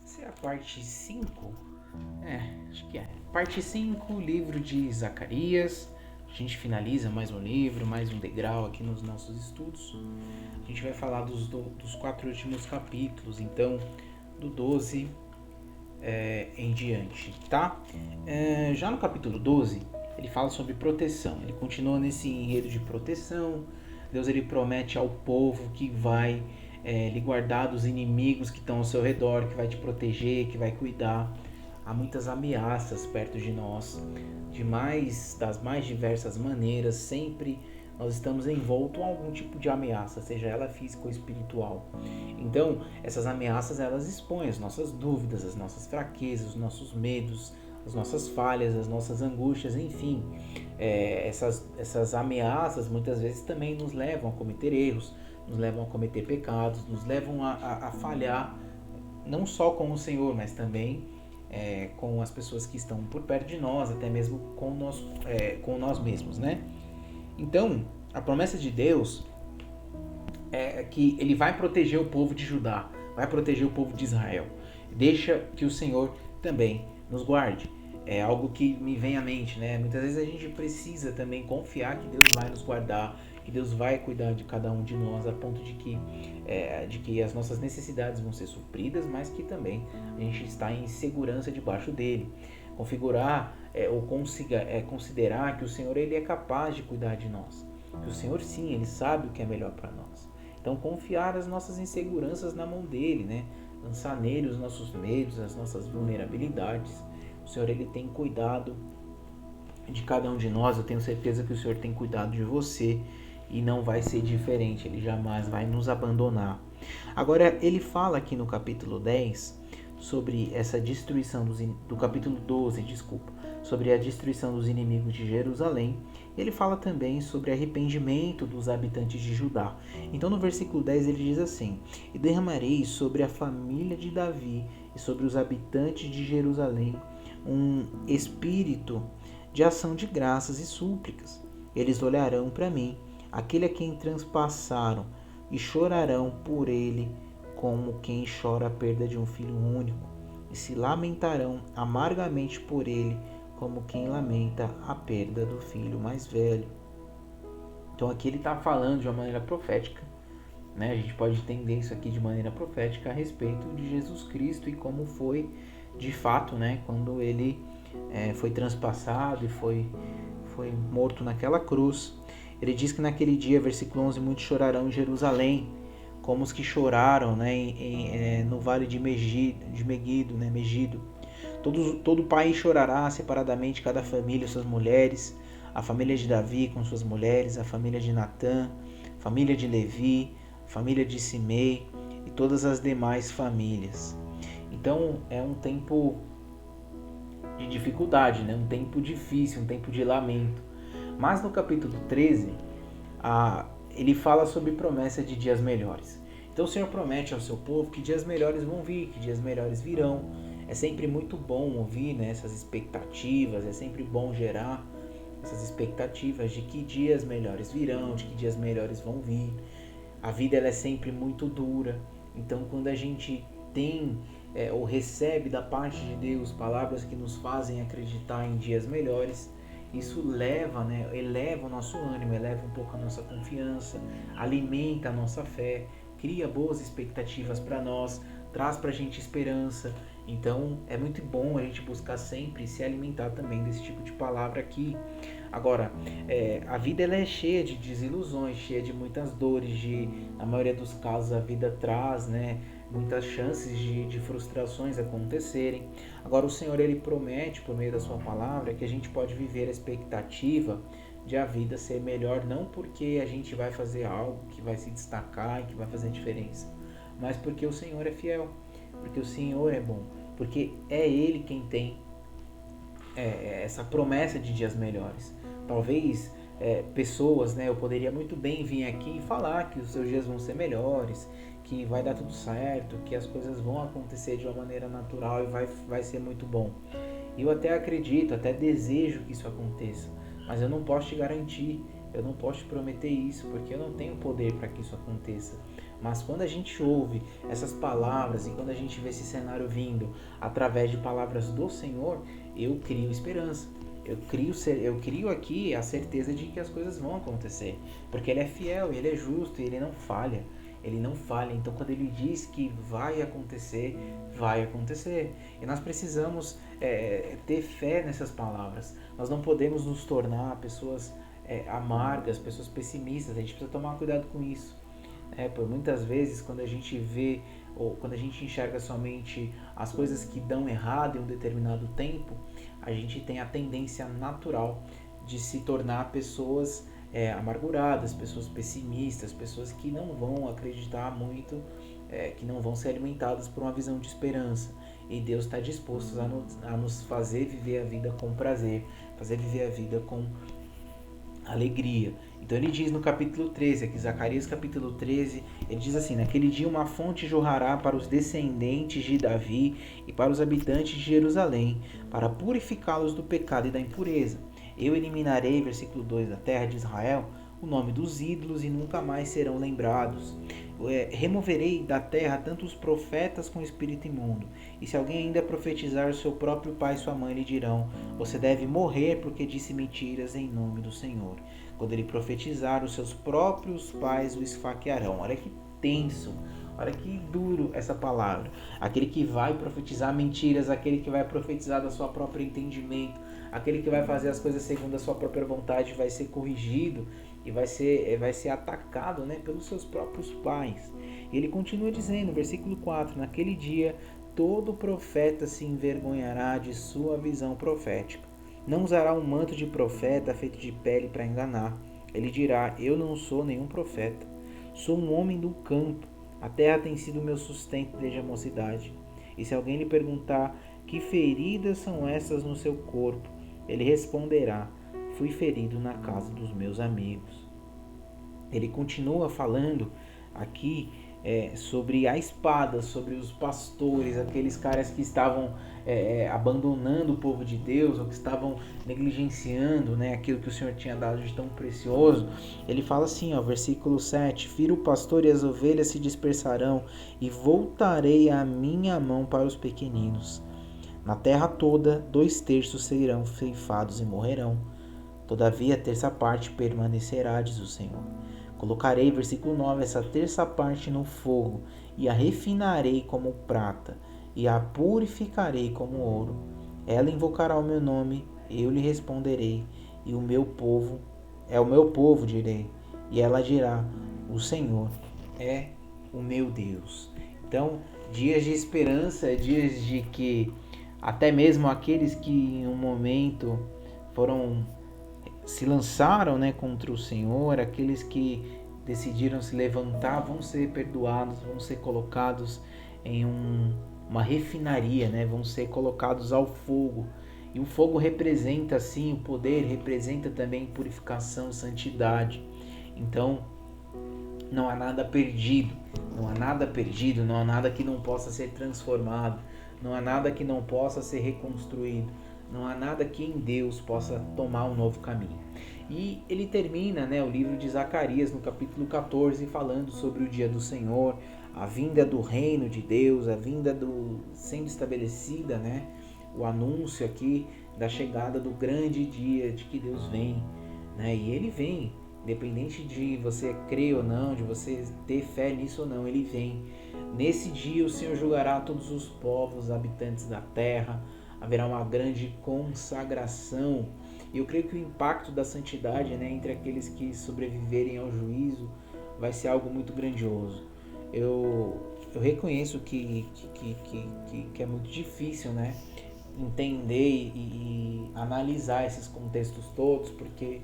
Essa é a parte 5. Acho que é. Parte 5, livro de Zacarias. A gente finaliza mais um livro, mais um degrau aqui nos nossos estudos. A gente vai falar dos 4 últimos capítulos, então, do 12 em diante, tá? Já no capítulo 12, ele fala sobre proteção. Ele continua nesse enredo de proteção. Deus ele promete ao povo que vai lhe guardar dos inimigos que estão ao seu redor, que vai te proteger, que vai cuidar. Há muitas ameaças perto de nós, das mais diversas maneiras. Sempre nós estamos envoltos a algum tipo de ameaça, seja ela física ou espiritual. Então, essas ameaças elas expõem as nossas dúvidas, as nossas fraquezas, os nossos medos, as nossas falhas, as nossas angústias, enfim. Essas ameaças muitas vezes também nos levam a cometer erros, nos levam a cometer pecados, nos levam a falhar, não só com o Senhor, mas também com as pessoas que estão por perto de nós, até mesmo com nós mesmos, né? Então, a promessa de Deus é que ele vai proteger o povo de Judá, vai proteger o povo de Israel. Deixa que o Senhor também nos guarde. É algo que me vem à mente, né? Muitas vezes a gente precisa também confiar que Deus vai nos guardar, que Deus vai cuidar de cada um de nós, a ponto de que as nossas necessidades vão ser supridas, mas que também a gente está em segurança debaixo dele. Considerar que o Senhor ele é capaz de cuidar de nós. Que o Senhor sim, ele sabe o que é melhor para nós. Então confiar as nossas inseguranças na mão dele, né? Lançar nele os nossos medos, as nossas vulnerabilidades. O Senhor ele tem cuidado de cada um de nós. Eu tenho certeza que o Senhor tem cuidado de você e não vai ser diferente. Ele jamais vai nos abandonar. Agora ele fala aqui no capítulo 10 sobre essa destruição do capítulo 12, desculpa, sobre a destruição dos inimigos de Jerusalém. Ele fala também sobre arrependimento dos habitantes de Judá. Então no versículo 10 ele diz assim: E derramarei sobre a família de Davi e sobre os habitantes de Jerusalém um espírito de ação de graças e súplicas. Eles olharão para mim, aquele a quem transpassaram, e chorarão por ele como quem chora a perda de um filho único, e se lamentarão amargamente por ele, como quem lamenta a perda do filho mais velho. Então aqui ele está falando de uma maneira profética, né? A gente pode entender isso aqui de maneira profética a respeito de Jesus Cristo e como foi de fato, né? Quando ele foi transpassado e foi morto naquela cruz. Ele diz que naquele dia, versículo 11, muitos chorarão em Jerusalém, como os que choraram, né, no vale de Megido, né, Megido. Todo pai chorará separadamente, cada família, suas mulheres, a família de Davi com suas mulheres, a família de Natã, a família de Levi, a família de Simei e todas as demais famílias. Então é um tempo de dificuldade, né? Um tempo difícil, um tempo de lamento. Mas no capítulo 13, ele fala sobre promessa de dias melhores. Então o Senhor promete ao seu povo que dias melhores vão vir, que dias melhores virão. É sempre muito bom ouvir, né, essas expectativas, é sempre bom gerar essas expectativas de que dias melhores virão, de que dias melhores vão vir. A vida ela é sempre muito dura, então quando a gente tem ou recebe da parte de Deus palavras que nos fazem acreditar em dias melhores, isso eleva o nosso ânimo, eleva um pouco a nossa confiança, alimenta a nossa fé, cria boas expectativas para nós, traz para a gente esperança. Então é muito bom a gente buscar sempre se alimentar também desse tipo de palavra aqui. Agora, a vida ela é cheia de desilusões, cheia de muitas dores, na maioria dos casos a vida traz, né, muitas chances de frustrações acontecerem. Agora o Senhor ele promete por meio da sua palavra que a gente pode viver a expectativa de a vida ser melhor, não porque a gente vai fazer algo que vai se destacar e que vai fazer diferença, mas porque o Senhor é fiel, porque o Senhor é bom, porque é Ele quem tem essa promessa de dias melhores. Talvez pessoas, né, eu poderia muito bem vir aqui e falar que os seus dias vão ser melhores, que vai dar tudo certo, que as coisas vão acontecer de uma maneira natural e vai ser muito bom. Eu até acredito, até desejo que isso aconteça, mas eu não posso te garantir, eu não posso te prometer isso, porque eu não tenho poder para que isso aconteça. Mas quando a gente ouve essas palavras e quando a gente vê esse cenário vindo através de palavras do Senhor, eu crio esperança. Eu crio aqui a certeza de que as coisas vão acontecer, porque Ele é fiel, Ele é justo e Ele não falha. Ele não falha. Então, quando Ele diz que vai acontecer, vai acontecer. E nós precisamos ter fé nessas palavras. Nós não podemos nos tornar pessoas amargas, pessoas pessimistas. A gente precisa tomar cuidado com isso. Por muitas vezes, quando a gente vê ou quando a gente enxerga somente as coisas que dão errado em um determinado tempo, a gente tem a tendência natural de se tornar pessoas amarguradas, pessoas pessimistas, pessoas que não vão acreditar muito, que não vão ser alimentadas por uma visão de esperança. E Deus está disposto a nos fazer viver a vida com prazer, fazer viver a vida com alegria. Então ele diz no capítulo 13, aqui Zacarias capítulo 13, ele diz assim: naquele dia uma fonte jorrará para os descendentes de Davi e para os habitantes de Jerusalém, para purificá-los do pecado e da impureza. Eu eliminarei, versículo 2, da terra de Israel o nome dos ídolos e nunca mais serão lembrados. Removerei da terra tanto os profetas com espírito imundo. E se alguém ainda profetizar, seu próprio pai e sua mãe lhe dirão: você deve morrer porque disse mentiras em nome do Senhor. Quando ele profetizar, os seus próprios pais o esfaquearão. Olha que tenso, olha que duro essa palavra. Aquele que vai profetizar mentiras, aquele que vai profetizar da sua próprio entendimento, aquele que vai fazer as coisas segundo a sua própria vontade, vai ser corrigido e vai ser atacado, pelos seus próprios pais. E ele continua dizendo, versículo 4, naquele dia todo profeta se envergonhará de sua visão profética. Não usará um manto de profeta feito de pele para enganar. Ele dirá: eu não sou nenhum profeta, sou um homem do campo. A terra tem sido meu sustento desde a mocidade. E se alguém lhe perguntar: que feridas são essas no seu corpo? Ele responderá: fui ferido na casa dos meus amigos. Ele continua falando aqui sobre a espada, sobre os pastores, aqueles caras que estavam abandonando o povo de Deus, ou que estavam negligenciando aquilo que o Senhor tinha dado de tão precioso. Ele fala assim, versículo 7, firo o pastor e as ovelhas se dispersarão, e voltarei a minha mão para os pequeninos. Na terra toda, 2/3 serão ceifados e morrerão. Todavia, a terça parte permanecerá, diz o Senhor. Colocarei, versículo 9, essa terça parte no fogo, e a refinarei como prata, e a purificarei como ouro. Ela invocará o meu nome, eu lhe responderei, e o meu povo, direi. E ela dirá: o Senhor é o meu Deus. Então, dias de esperança, dias de que até mesmo aqueles que em um momento se lançaram contra o Senhor, aqueles que decidiram se levantar, vão ser perdoados, vão ser colocados em uma refinaria, vão ser colocados ao fogo. E o fogo representa assim o poder, representa também purificação, santidade. Então não há nada perdido, não há nada que não possa ser transformado, não há nada que não possa ser reconstruído. Não há nada que em Deus possa tomar um novo caminho. E ele termina o livro de Zacarias no capítulo 14 falando sobre o dia do Senhor, a vinda do reino de Deus, a vinda sendo estabelecida, o anúncio aqui da chegada do grande dia de que Deus vem. E ele vem, independente de você crer ou não, de você ter fé nisso ou não, ele vem. Nesse dia o Senhor julgará todos os povos, habitantes da terra. Haverá uma grande consagração. E eu creio que o impacto da santidade entre aqueles que sobreviverem ao juízo vai ser algo muito grandioso. Eu reconheço que é muito difícil entender e analisar esses contextos todos, porque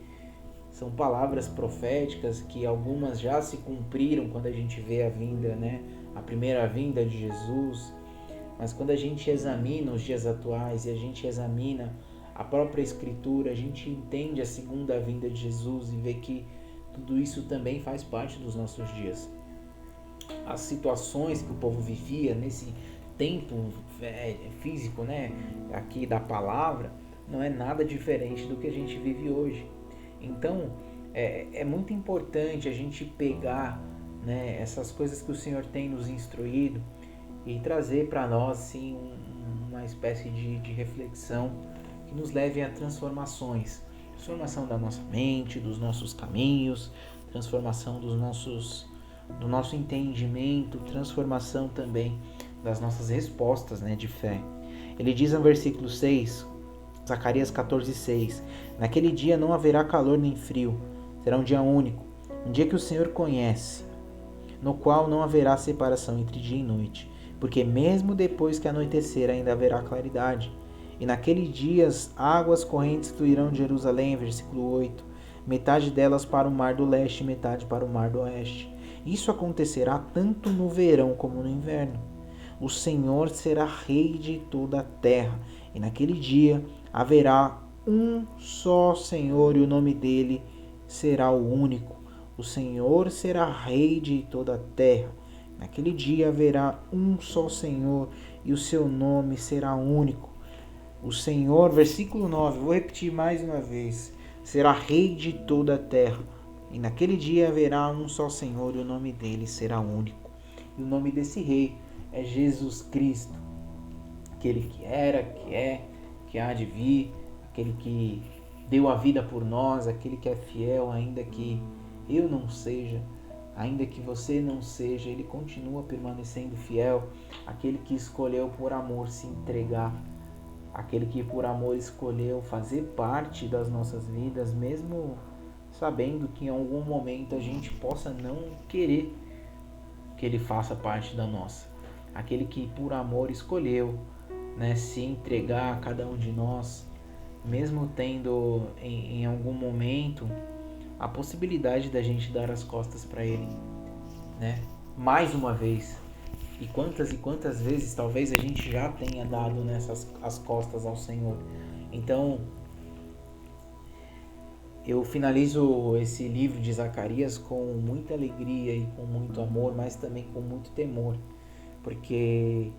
são palavras proféticas que algumas já se cumpriram quando a gente vê a vinda, a primeira vinda de Jesus. Mas quando a gente examina os dias atuais e a gente examina a própria Escritura, a gente entende a segunda vinda de Jesus e vê que tudo isso também faz parte dos nossos dias. As situações que o povo vivia nesse tempo físico, aqui da palavra, não é nada diferente do que a gente vive hoje. Então, é muito importante a gente pegar né, essas coisas que o Senhor tem nos instruído e trazer para nós assim, uma espécie de reflexão que nos leve a transformações. Transformação da nossa mente, dos nossos caminhos, transformação do nosso entendimento, transformação também das nossas respostas, né, de fé. Ele diz no versículo 6, Zacarias 14:6, naquele dia não haverá calor nem frio, será um dia único, um dia que o Senhor conhece, no qual não haverá separação entre dia e noite, porque mesmo depois que anoitecer ainda haverá claridade. E naquele dia as águas correntes fluirão de Jerusalém, versículo 8, metade delas para o mar do leste e metade para o mar do oeste. Isso acontecerá tanto no verão como no inverno. O Senhor será rei de toda a terra, e naquele dia haverá um só Senhor, e o nome dele será o único. O Senhor será rei de toda a terra. Naquele dia haverá um só Senhor, e o seu nome será único. O Senhor, versículo 9, vou repetir mais uma vez, será rei de toda a terra. E naquele dia haverá um só Senhor, e o nome dele será único. E o nome desse rei é Jesus Cristo. Aquele que era, que é, que há de vir, aquele que deu a vida por nós, aquele que é fiel, ainda que eu não seja, ainda que você não seja, ele continua permanecendo fiel, aquele que escolheu por amor se entregar, aquele que por amor escolheu fazer parte das nossas vidas, mesmo sabendo que em algum momento a gente possa não querer que ele faça parte da nossa, aquele que por amor escolheu, né, se entregar a cada um de nós, mesmo tendo em algum momento a possibilidade da gente dar as costas para ele, né? Mais uma vez. E quantas vezes talvez a gente já tenha dado nessas as costas ao Senhor. Então, eu finalizo esse livro de Zacarias com muita alegria e com muito amor, mas também com muito temor, porque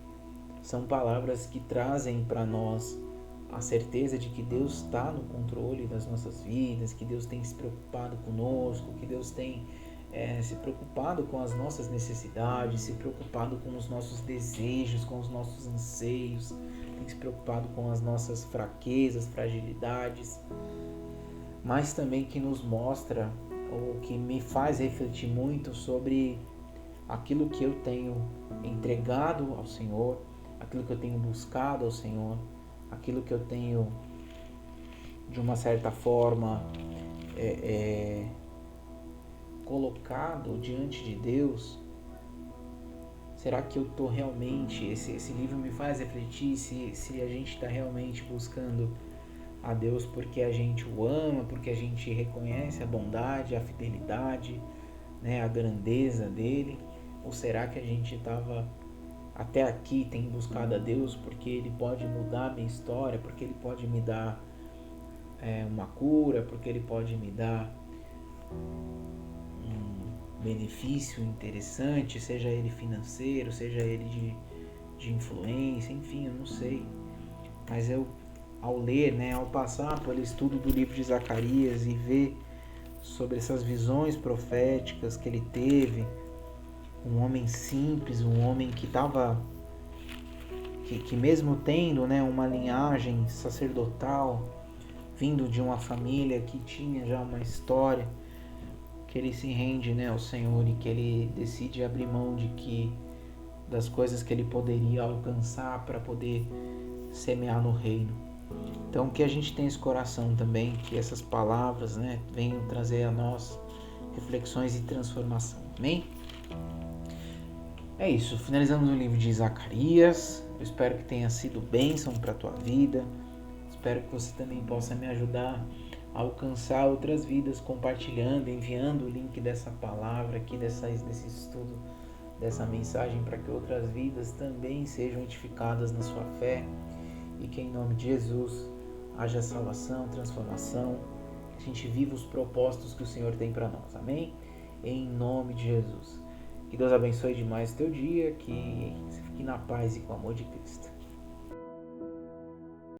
são palavras que trazem para nós a certeza de que Deus está no controle das nossas vidas, que Deus tem se preocupado conosco, que Deus tem se preocupado com as nossas necessidades, se preocupado com os nossos desejos, com os nossos anseios, tem se preocupado com as nossas fraquezas, fragilidades, mas também que nos mostra, ou que me faz refletir muito sobre aquilo que eu tenho entregado ao Senhor, aquilo que eu tenho buscado ao Senhor, aquilo que eu tenho, de uma certa forma, colocado diante de Deus. Será que eu estou realmente, esse livro me faz refletir se a gente está realmente buscando a Deus porque a gente o ama, porque a gente reconhece a bondade, a fidelidade, né, a grandeza dele, ou será que a gente estava até aqui, tem buscado a Deus porque ele pode mudar a minha história, porque ele pode me dar uma cura, porque ele pode me dar um benefício interessante, seja ele financeiro, seja ele de influência, enfim, eu não sei. Mas eu, ao ler, né, ao passar pelo estudo do livro de Zacarias e ver sobre essas visões proféticas que ele teve, um homem simples, um homem que estava, que mesmo tendo, né, uma linhagem sacerdotal, vindo de uma família que tinha já uma história, que ele se rende, né, ao Senhor, e que ele decide abrir mão das coisas que ele poderia alcançar para poder semear no reino. Então, que a gente tenha esse coração também, que essas palavras, né, venham trazer a nós reflexões e transformação. Amém? É isso, finalizamos o livro de Zacarias. Eu espero que tenha sido bênção para a tua vida. Espero que você também possa me ajudar a alcançar outras vidas, compartilhando, enviando o link dessa palavra aqui, desse estudo, dessa mensagem, para que outras vidas também sejam edificadas na sua fé, e que em nome de Jesus haja salvação, transformação, que a gente viva os propósitos que o Senhor tem para nós. Amém? Em nome de Jesus. Que Deus abençoe demais o teu dia, que você fique na paz e com o amor de Cristo.